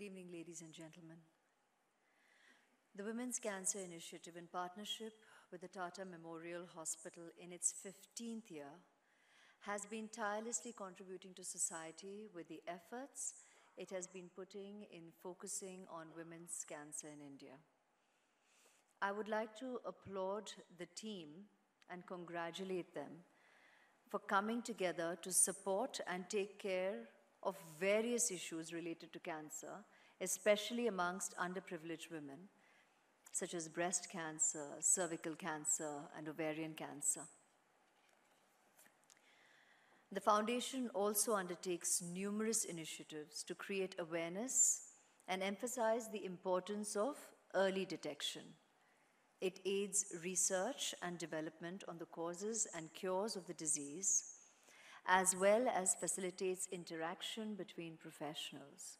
evening, ladies and gentlemen. The Women's Cancer Initiative, in partnership with the Tata Memorial Hospital in its 15th year, has been tirelessly contributing to society with the efforts it has been putting in focusing on women's cancer in India. I would like to applaud the team and congratulate them for coming together to support and take care of various issues related to cancer, especially amongst underprivileged women, such as breast cancer, cervical cancer, and ovarian cancer. The foundation also undertakes numerous initiatives to create awareness and emphasize the importance of early detection. It aids research and development on the causes and cures of the disease, as well as facilitates interaction between professionals.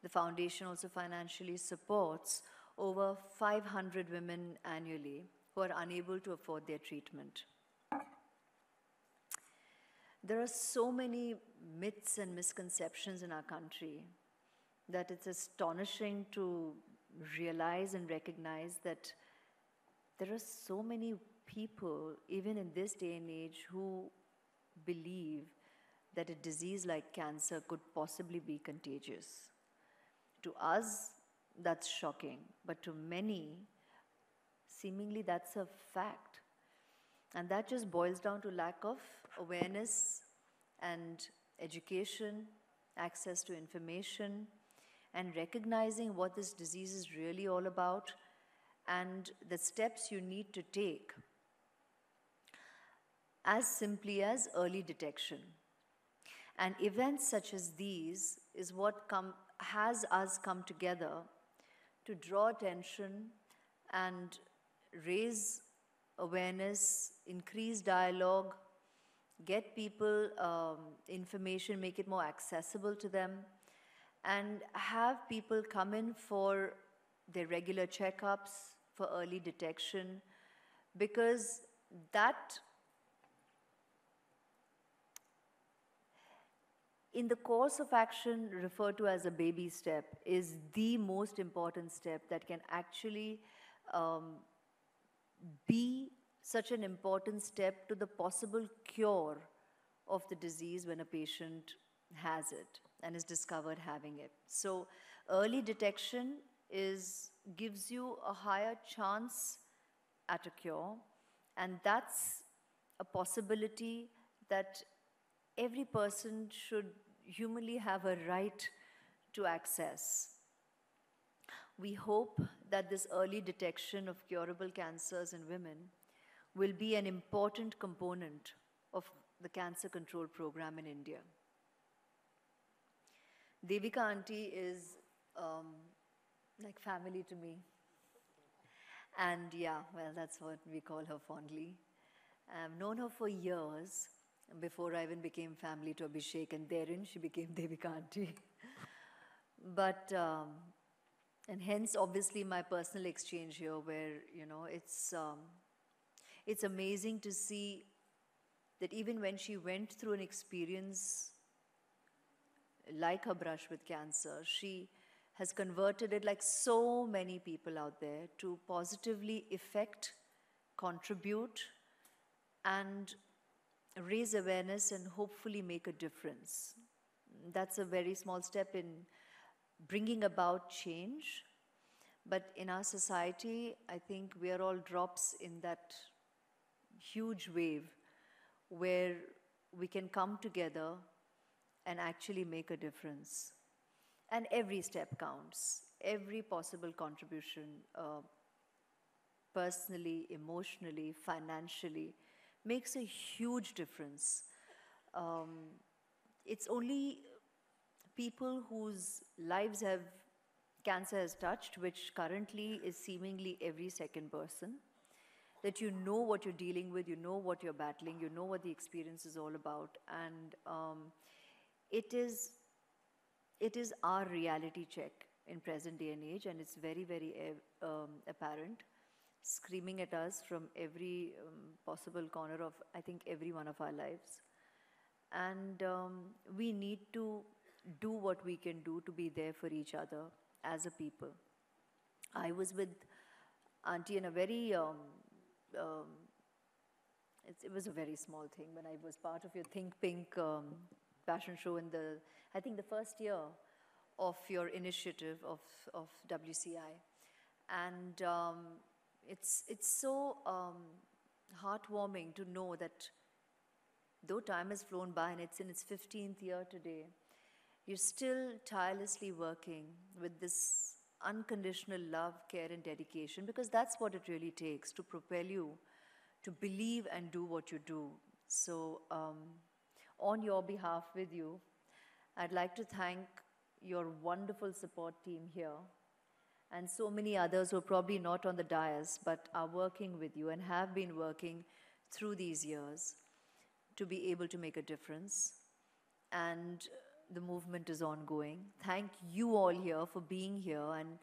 The foundation also financially supports over 500 women annually who are unable to afford their treatment. There are so many myths and misconceptions in our country that it's astonishing to realize and recognize that there are so many people, even in this day and age, who believe that a disease like cancer could possibly be contagious. To us, that's shocking, but to many, seemingly that's a fact. And that just boils down to lack of awareness and education, access to information, and recognizing what this disease is really all about and the steps you need to take, as simply as early detection. And events such as these is what has us come together to draw attention and raise awareness, increase dialogue, get people information, make it more accessible to them, and have people come in for their regular checkups for early detection, because that, in the course of action referred to as a baby step, is the most important step that can actually be such an important step to the possible cure of the disease when a patient has it and is discovered having it. So early detection gives you a higher chance at a cure, and that's a possibility that every person should humanly have a right to access. We hope that this early detection of curable cancers in women will be an important component of the cancer control program in India. Devika auntie is like family to me. And yeah, well, that's what we call her fondly. I've known her for years, before I even became family to Abhishek, and therein she became Devika auntie. But, and hence obviously my personal exchange here where, you know, it's amazing to see that even when she went through an experience like her brush with cancer, she has converted it, like so many people out there, to positively affect, contribute, and raise awareness and hopefully make a difference. That's a very small step in bringing about change. But in our society, I think we are all drops in that huge wave where we can come together and actually make a difference. And every step counts. Every possible contribution, personally, emotionally, financially, makes a huge difference. It's only people whose lives cancer has touched, which currently is seemingly every second person, that you know what you're dealing with, you know what you're battling, you know what the experience is all about. And it is our reality check in present day and age, and it's very, very apparent, screaming at us from every possible corner of, I think, every one of our lives. And we need to do what we can do to be there for each other as a people. I was with Auntie in a very, um, it was a very small thing when I was part of your Think Pink fashion show in the, I think the first year of your initiative of WCI. And it's so heartwarming to know that though time has flown by and it's in its 15th year today, you're still tirelessly working with this unconditional love, care, and dedication, because that's what it really takes to propel you to believe and do what you do. So on your behalf with you, I'd like to thank your wonderful support team here and so many others who are probably not on the dais but are working with you and have been working through these years to be able to make a difference. And the movement is ongoing. Thank you all here for being here and,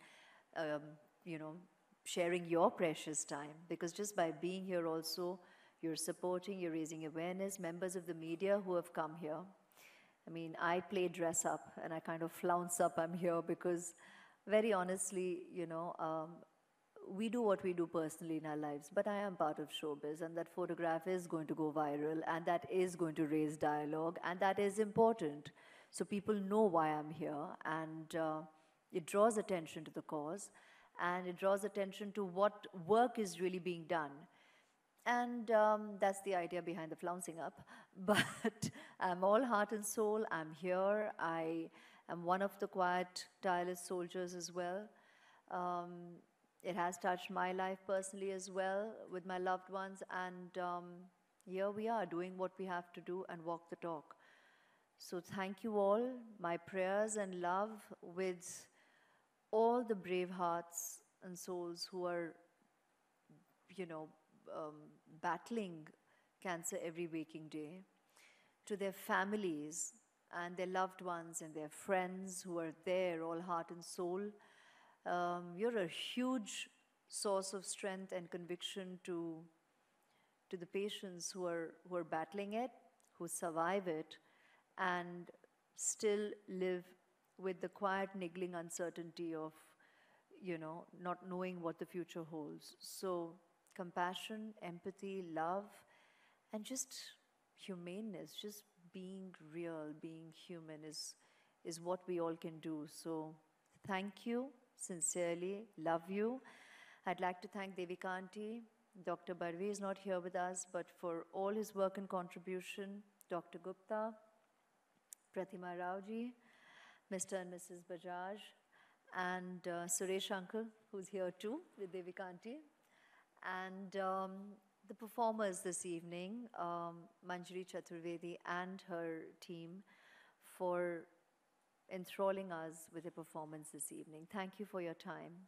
sharing your precious time, because just by being here also, you're supporting, you're raising awareness. Members of the media who have come here. I mean, I play dress up and I kind of flounce up I'm here because very honestly, we do what we do personally in our lives, but I am part of showbiz, and that photograph is going to go viral, and that is going to raise dialogue, and that is important. So people know why I'm here, and it draws attention to the cause, and it draws attention to what work is really being done. And that's the idea behind the flouncing up. But I'm all heart and soul. I'm here. I am one of the quiet, tireless soldiers as well. It has touched my life personally as well with my loved ones. And here we are doing what we have to do and walk the talk. So thank you all. My prayers and love with all the brave hearts and souls who are, battling cancer every waking day, to their families and their loved ones and their friends who are there, all heart and soul. You're a huge source of strength and conviction to the patients who are battling it, who survive it, and still live with the quiet, niggling uncertainty of, not knowing what the future holds. So compassion, empathy, love, and just humaneness, just being real, being human is what we all can do. So thank you, sincerely, love you. I'd like to thank Devika Aunty. Dr. Barve is not here with us, but for all his work and contribution, Dr. Gupta, Pratima Raoji, Mr. and Mrs. Bajaj, and Suresh Uncle, who's here too with Devika Aunty. And the performers this evening, Manjari Chaturvedi and her team, for enthralling us with a performance this evening. Thank you for your time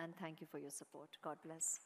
and thank you for your support. God bless.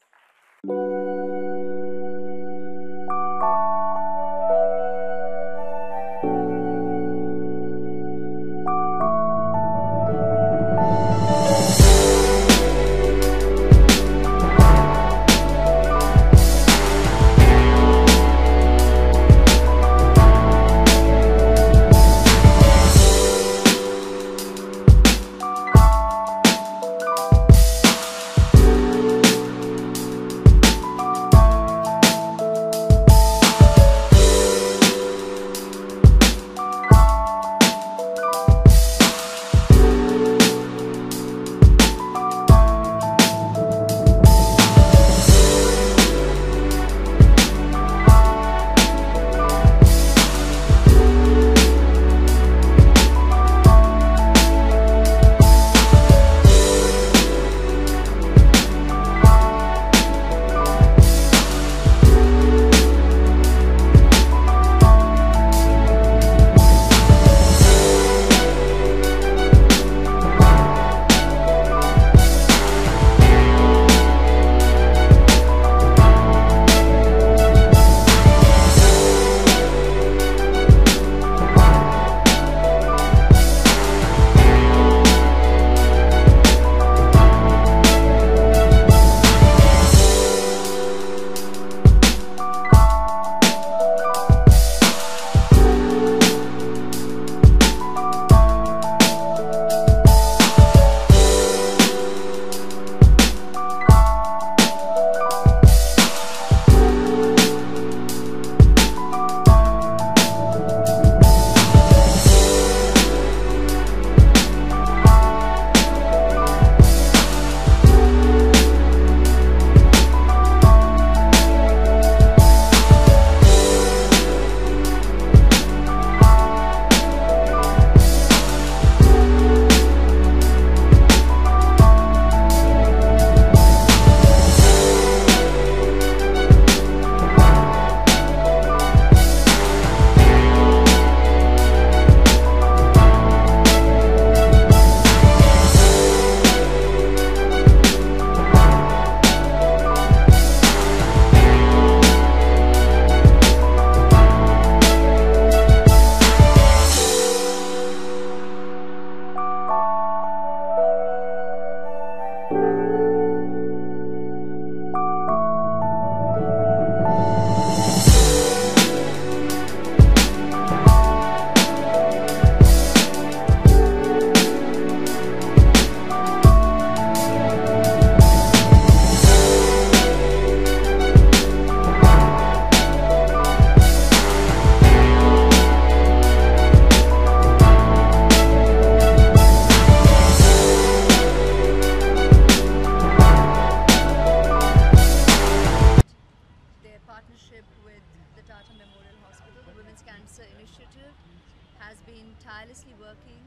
tirelessly working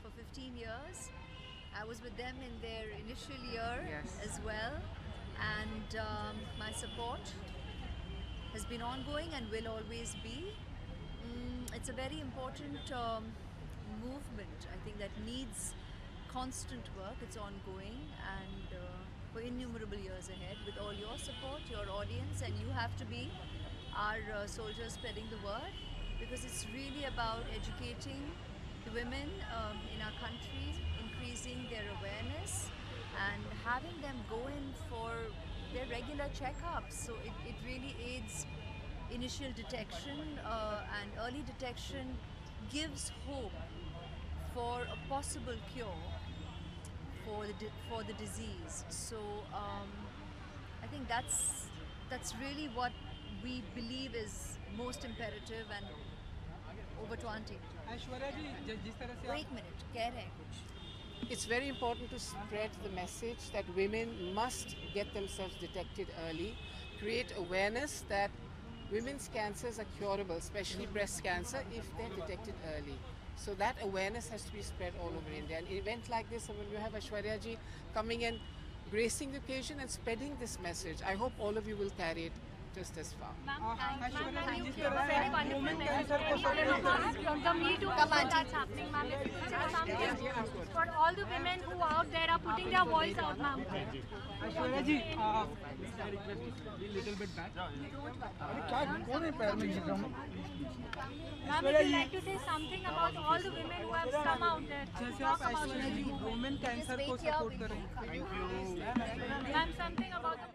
for 15 years. I was with them in their initial year as well, and my support has been ongoing and will always be. It's a very important movement, I think, that needs constant work. It's ongoing, and for innumerable years ahead, with all your support, your audience, and you have to be our soldiers spreading the word, because it's really about educating the women in our country, increasing their awareness, and having them go in for their regular checkups. So it really aids initial detection, and early detection gives hope for a possible cure for the disease. So I think that's really what we believe is most imperative and over to auntie. Aishwarya जी जिस तरह से Wait a minute, कह रहे हैं कुछ. It's very important to spread the message that women must get themselves detected early, create awareness that women's cancers are curable, especially breast cancer, if they're detected early. So that awareness has to be spread all over India. An event like this, when you have Aishwarya ji coming and gracing the occasion and spreading this message, I hope all of you will carry it just as far. Aishwarya जी जिस Very तरह से wonderful women message. Cancer को Any other remarks from the Me Too Come on, that's happening, ma'am? If you could say something for all the women who out there are putting their voice out, ma'am. Aishwarya ji little bit back अरे क्या कौन है पैर में गिर रहा हूं Ma'am, if you'd like to say something about all the women who have come out there to जैसे talk आप about Aishwarya ji it. Women cancer को सपोर्ट कर रहे हैं Ma'am, something about the